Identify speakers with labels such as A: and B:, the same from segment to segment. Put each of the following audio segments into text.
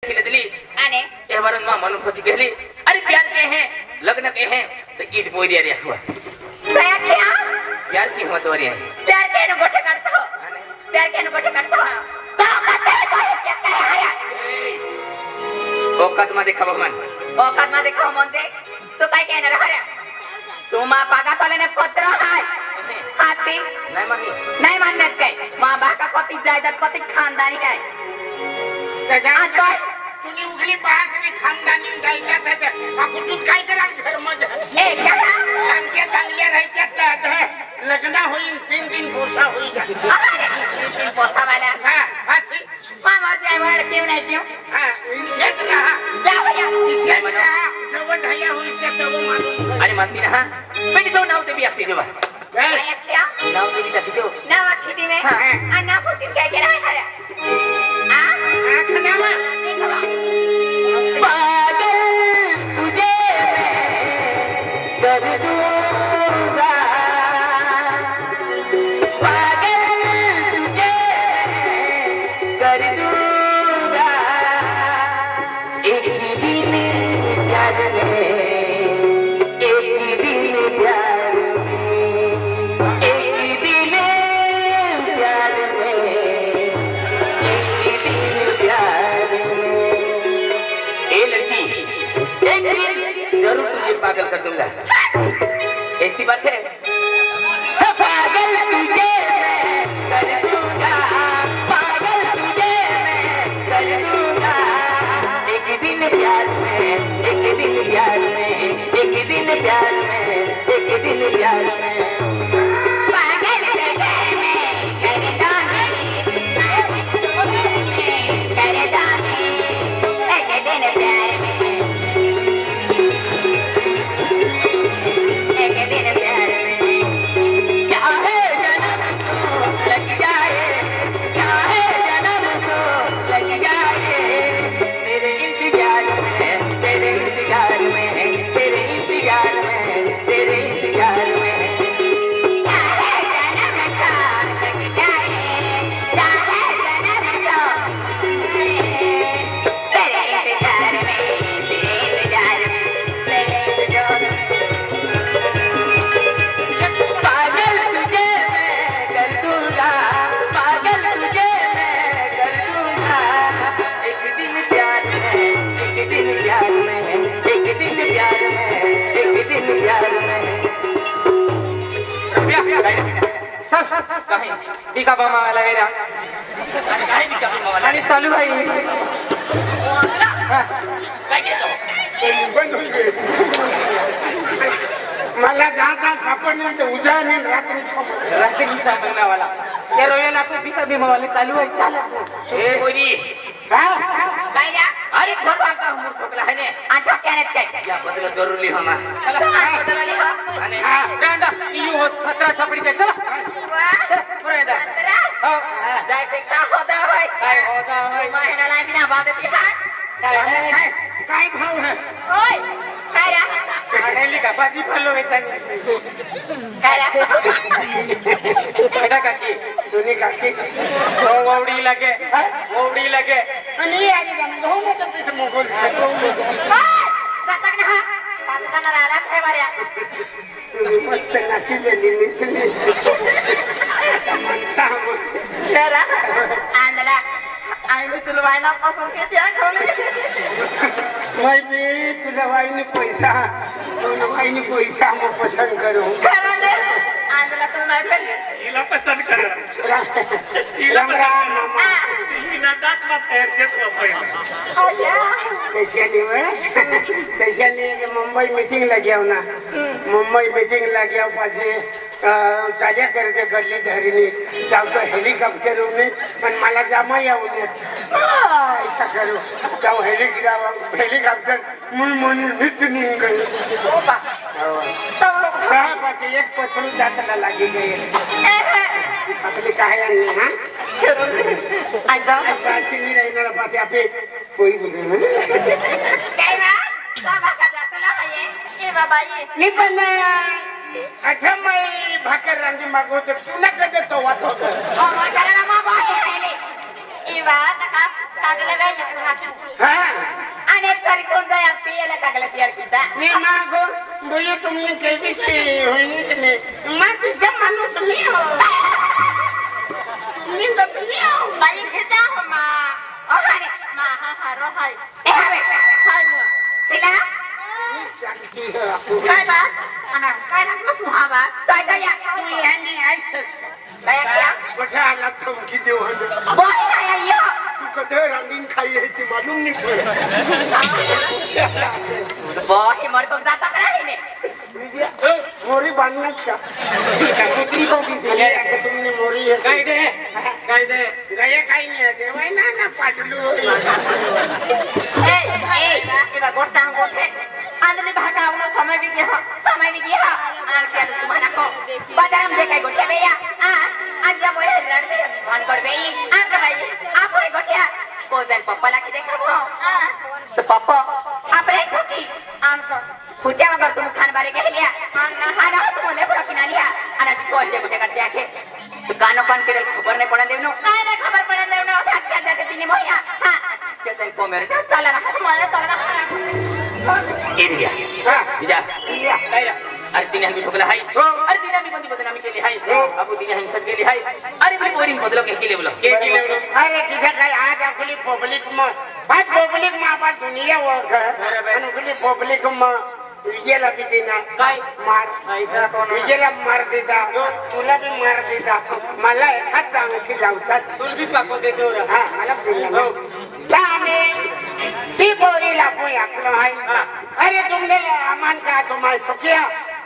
A: दिली आणि ये वरून मां मनोपति कहली अरे प्यार के हैं लग्न के हैं तो ईद बोई दे रहा हुआ
B: क्या क्या
A: प्यार की हिम्मत हो रही है
B: प्यार के न गोठे करता हो प्यार के न गोठे करता हो तो कहते है क्या करे आया
A: औकात मध्ये खावा मन
B: औकात मध्ये खावा म्हणते तो काय कहणार रे तुम्हा पागा तोलेने पत्र हाय हाती नाही मानत काय मां बाका कोती जायदाद कोती खानदानी काय
C: त्याच्या तुम्ही उघडी पाहत खानदानी जायच्या त्याच्या आपण काय करा घर मध्ये
B: ए क्या
C: आमच्या चांगल्या राहायच्यात लग्न होईल 3 पोसा होईल
B: तीन पोसा वाला
C: हां हाची
B: मामा जाय वाला क्यों नहीं क्यों
C: हां विषयच रहा
B: जा भैया
A: विषय मनो
C: जवळ ढाया होईल तव माणूस
A: अरे मानती ना पण तो नाव ते भी आखती देवा
B: क्या
A: नाव ते भी आखती देव
B: ना आखती में आ ना पोती काय केला है आ
C: खानावा
B: पागल तुझे कर दूंगा पागल तुझे कर दूंगा एक दिन प्यार में एक दिन प्यार में एक दिन प्यार में एक दिन प्यार में
A: ए लड़की एक दिन जरूर तुझे पागल कर दूंगा ऐसी बात है
B: पागल तुझे मैं कर दूंगा पागल तुझे मैं कर दूंगा एक दिन प्यार में एक दिन प्यार में एक दिन प्यार में एक दिन प्यार में पागल तुझे मैं कर दूंगी कर दूंगी एक दिन प्यार में एक दिन प्यार में चाहे जन्म तो लग जाए चाहे जन्म तो लग जाए तेरे इंतजार में तेरे इंतजार में तेरे इंतजार में तेरे इंतजार में चाहे जन्म तो लग जाए चाहे जन्म तो तेरे इंतजार में तेरे इंतजार में तेरे इंतजार में पागल तुझे मैं कर दूंगा पागल तुझे मैं कर दूंगा एक दिन प्यार में एक दिन प्यार में एक दिन प्यार में एक दिन प्यार में
A: चल कहीं टीका बामा वाला है ना कहीं टीका बामा वाला आणि चालू भाई काय केलं
C: बंद होईल गे. मला जाता सापडले तर उद्या आणि रात्री सापडले.
A: रास्ते की सामना वाला ये रोयल आपको टीका बामा वाले चालू है चल ए बोली
B: काय या
A: अरे घर आता हम ठोकला है ने
B: आठो कॅनेट काय
A: या बदल जरूरी हमा
B: तो आठ बदलली हो
A: आणि गांडा यू हो 17 सापडी काय चला चल पुढे जा हो
B: जाय सकता होता भाई
A: काय होता होय
B: महिन्याला बिना बादती हा
C: काय भाव आहे
B: ओय काय रा
A: आडेली का भाजी फलो वेचानी
B: काय रा
A: बेटा काकी
C: दोन्ही काकी
A: ओवडी लगे
C: आणि आली जाणं हो मग तिथे मोगल
B: जाता ना पाकिस्तान राहिला काय मार्या
C: तुम्ही मस्त नाची झाली निसली
B: जरा आंधळा आणि तुला वायना पसंत किती आठवले
C: मैं तुला वाईने पैसा वाईने पैसा मग पसंत करू
B: खरं दे आंधळा तुला नाही भेटले
A: हिला पसंत कर
C: राम राम
A: हिना दात मत ऍडजस्ट
C: त्याच्याने मुंबई मीटिंगला गया ना मुंबई मीटिंगला गया पासे साध्या करते गल्ली धरीने जाऊ हेलिकॉप्टर पण मला जमा येऊन ऐसा करू जाऊ हेलिकॉप्टर म्हणून मीच निघून गई पासे एक पथरू जाताना लागी गई आपली काय आणली हा पाचशे राहणार पासे आपे कोई
B: काय ना बाबा का जातला आहे ए बाबा ये
C: मी पण आठमाई भाकर रांगी मागवतो तुला कधी तो वाट होतो
B: ओ माझा ना बाबा आहे बात कागले बाई
C: हाँ
B: आणि तरी कोण जाय पियाला कागले तयार किता
C: नहीं माँ को बोले तुमने कैसे से होने के लिए माँ किसे मानो सुनिए हो नहीं तो सुनिए हो
B: बाई खिचा हो माँ ओ अरे माँ हा रोहाय ए हवे खाय मो सिला
C: जानती है आपको
B: काय बात अना काय ना मग मुहावा काय दया
C: तू यहाँ नहीं आई सस
B: दया क्या
C: बचा अलग तुम की देव हो
B: बोल दया यो
C: तू कदर रंगीन खाई है ती मालूम नहीं
B: बोल मर तो जाता है ने
C: मोरी बांधना क्या कुत्री को भी दिया कि तुमने मोरी है काय दे गया काही नाही देवाय ना पाटलू
B: ए एबा गोष्ट हम गोठे आंदले भागावनो समय भी गया आन के तुम्हारा को बादाम दे के गोठे बेया आज जब ओए रड़बे मन कर बेई आन के भाई आप ओए गोठिया कोजन पप्पा ला की देखबो तो पप्पा आपरे ठोकी आन को पूजा मगर तुम खान बारे कह लिया आना तुम ने पूरा पिना लिया आना को हटे गोठे करते आके तो कानो कान के खबर नहीं पड़न देवनो काय रे खबर पड़न देवनो क्या जाते तिनी मोया हां चल को मेरे चला ना मोया चला
A: एरिया बिजा अरे तिने हमी ठोकला हाय अरे तिने हमी कोणती बदनामी केली हाय अबू तिने हिंसक केली हाय अरे बली पोरीन बदलो के केले बोलो के केले बोलो
C: अरे किसा काय आज आपली पब्लिक में बात पब्लिक में आपण दुनिया ओळख आणि आपली पब्लिक में विजयला भी देना काय मार विजयला मार देता तुला भी मार देता मला एखाद चांगली लावतात तुला भी पाको देतो हा मला दिला त्याने ती पोरी लापो याकलो हाय अरे तुमने अमान का तुम्हारे ठोकिया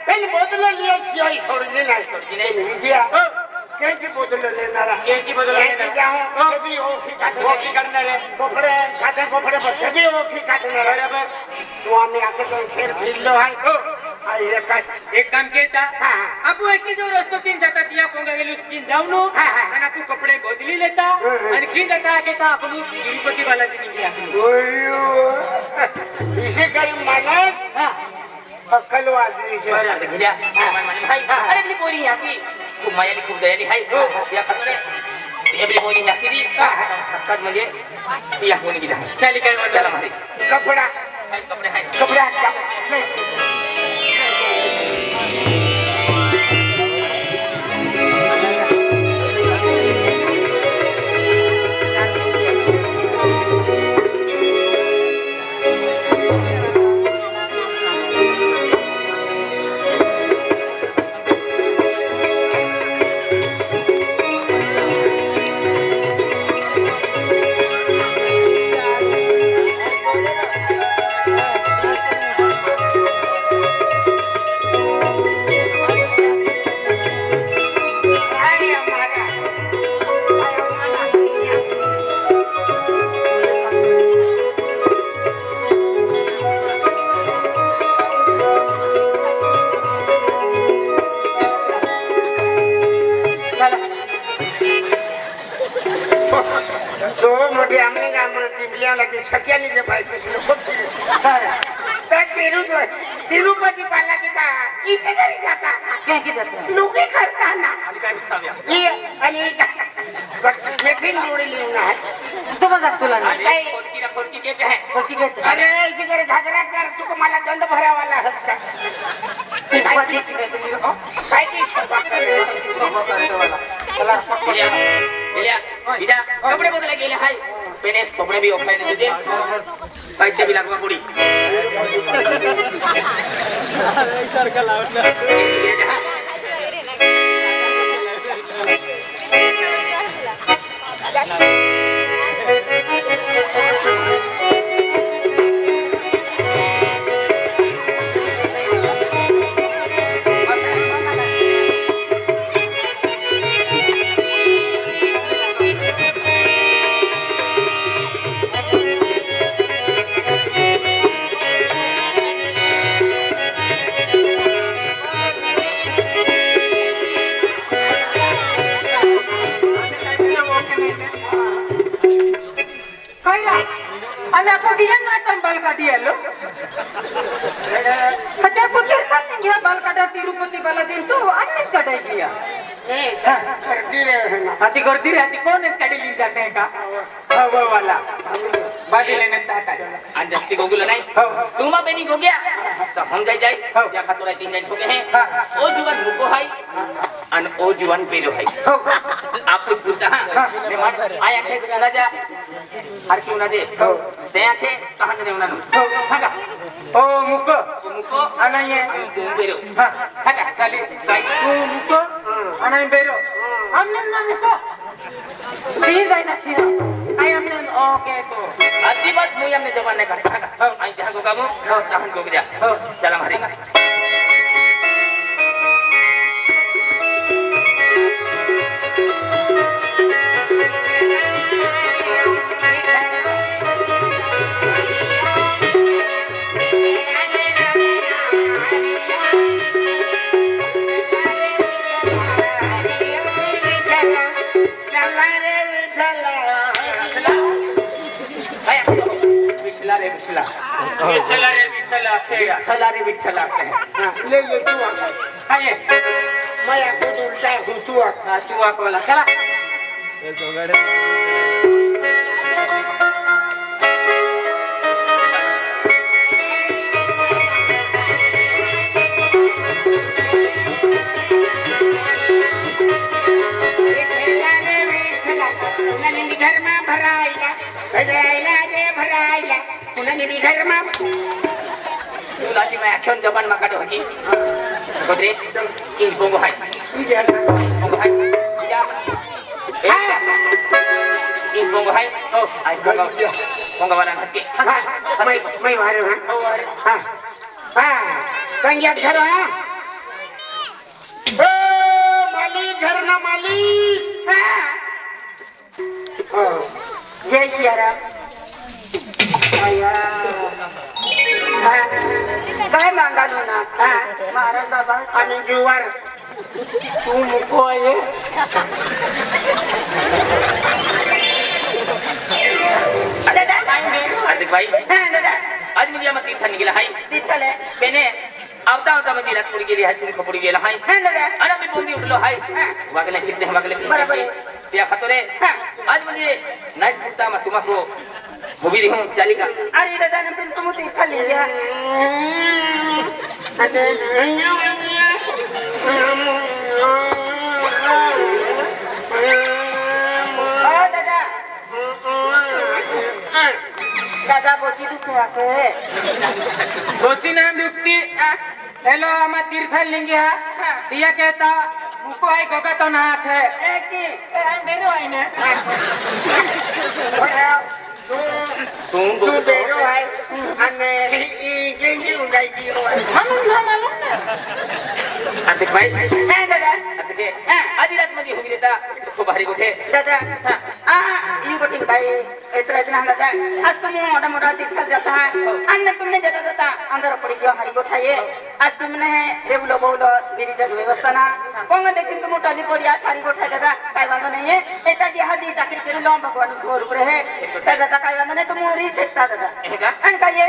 C: पेन बदल लिया सियाई छोड़ नहीं विजया के बदल लेना के बदल लेना जाओ भी ओखी काटना रे कोफड़े बच्चे भी ओखी काटना बराबर तू आम्ही आके तो खेर फिरलो हाय
D: एक काम केता आपू एकी जो रस्तो तीन जाता तिया पोंगा गेली स्किन जाऊ नो आणि आपू कपडे बदली लेता आणि खी जाता केता आपण तिरुपती बालाजी निघिया
C: ओयो इसे करी मानस अक्कल आदमी छे
A: अरे घिल्या मन भाई अरे बली पोरी या की खूप मायाली खूप दयाली हाय या खतरे ये बली पोरी या की हक्कात म्हणजे या कोणी गेला
D: चल काय
A: चला मारी
C: कपड़ा
A: कपडे हाय
C: कपड़ा सख्यानी जे बायको तिरुपती बालाजी का इथे घरी जाता नोकरी करताना आणि मेठीन जोडी लिहून आहे
B: तो बघा तुला
C: अरे इथे घरी घागरा कर तू मला दंड भरावाला हस का काय
A: कपडे बदला गेले हाय पेने कपडे भी ऑफलाइन दे पैसे भी लगवा पड़ी
B: तिरुपति बालाजी तो अन्य कटाई किया
C: करती रे ना
D: हाथी करती रहती कौन इसका डीलिंग जाते हैं का वो वाला बादी लेने चाहता है
A: आज जस्ती गोगुल नहीं तुम बेनी हो गया तो हम जाई या खातोरा तीन दिन हो गए हैं ओ जुवान मुको है अन ओ जुवान पेलो है आप कुछ बोलता हां मैं मार आया खे राजा हर क्यों ना दे ते आखे कहां ने उन्होंने हागा
D: ओ मुको अनाये
A: तुम पेलो
D: हागा चली गाई मुको अनाये बेरो हमने ना मुको तीन गाई ना छिया आई हमने ओके तो
A: आधी बात मुझे हमने जवान ने कहा हागा आई जहां को कामो तहां को गया चला मारी
D: विठला
C: ले तू आता
D: काय
C: मैं खुद उल्टा हूँ तू आता
D: तू वाला चला
C: घर में भराइला घर में
A: लाजी मैं एक्शन जबान मा काटो हकी गोदरे इन बोंगो हाय बोंगो हाय इन बोंगो हाय ओ आई बोंगो वाला हकी
C: मैं मारू हां हां संज्ञा घर है ओ मालिक घर ना मालिक हां
B: जय श्री राम
C: आया
B: काय मागालो ना महाराज बाबा
C: आणि जुवार
B: तू मुको आहे दादा
A: हार्दिक भाई
B: दादा
A: आज मुझे मत तीर्थ निघाला हाय
B: दिसले
A: बेने आवता मुझे रात पुरी गेली हाय तुम्ही खपडी गेला हाय
B: दादा
A: आणि मी बोंबी उठलो हाय वागले फिरते वागले
B: बरोबर
A: त्या खातोरे आज मुझे नाईट फुटता मा तुमको मूवी देखूं चाली का
B: अरे दादा ने तुम ती खाली या दादा दादा बोची तू आके
D: बोची नाम दुखती हेलो आमा तीर्थ लिंगी हा तिया कहता मुको आई गोगा तो ना है
B: की मेरो आहे ना
C: तू बेरो आहे आणि ही गेंजी उंगायची
A: हार्दिक भाई
B: दादा
A: आज रात मध्ये होगी देता खूप भारी गोठे
B: दादा ये गोटिंग काय इतना इतना दादा आज तुम मोटा मोटा दिखा जाता है अन्य तुमने जाता जाता अंदर पड़ी गया हमारी गोठा ये आज तुमने रेवलो बोलो मेरी जग व्यवस्था ना कोंग देखिन तुम मोटा ली पड़ी आज हमारी गोठा दादा काय वांदो नहीं है एका दिहा दी चाकरी करू लो भगवान स्वर ऊपर है दादा काय वांदो नहीं तुम री सकता दादा अन का ये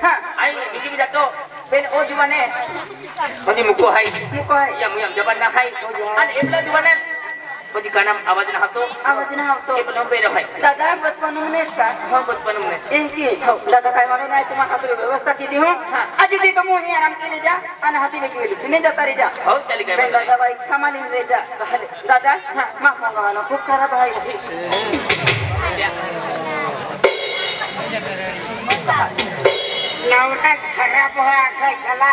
B: हां
A: आई बिजी भी जातो बेन ओ जुवाने म्हणजे मुको हाय या मुयम जबान ना हाय आणि एबला जुवाने म्हणजे कानाम आवाज ना हातो
B: आवाज ना होतो
A: हे पण बेर हाय
B: दादा बचपन में का
A: हो बचपन में
B: इनकी दादा काय मानो नाही तुम्हाला खातिर व्यवस्था केली हो आजी ते तो मोही आराम केले जा आणि हाती बेकी गेली तुम्ही जाता रे जा
A: हो चली काय
B: दादा बाई सामान्य रे जा दादा माफ मागावाला खूप खराब आहे
C: नवरा खराब हो काय चला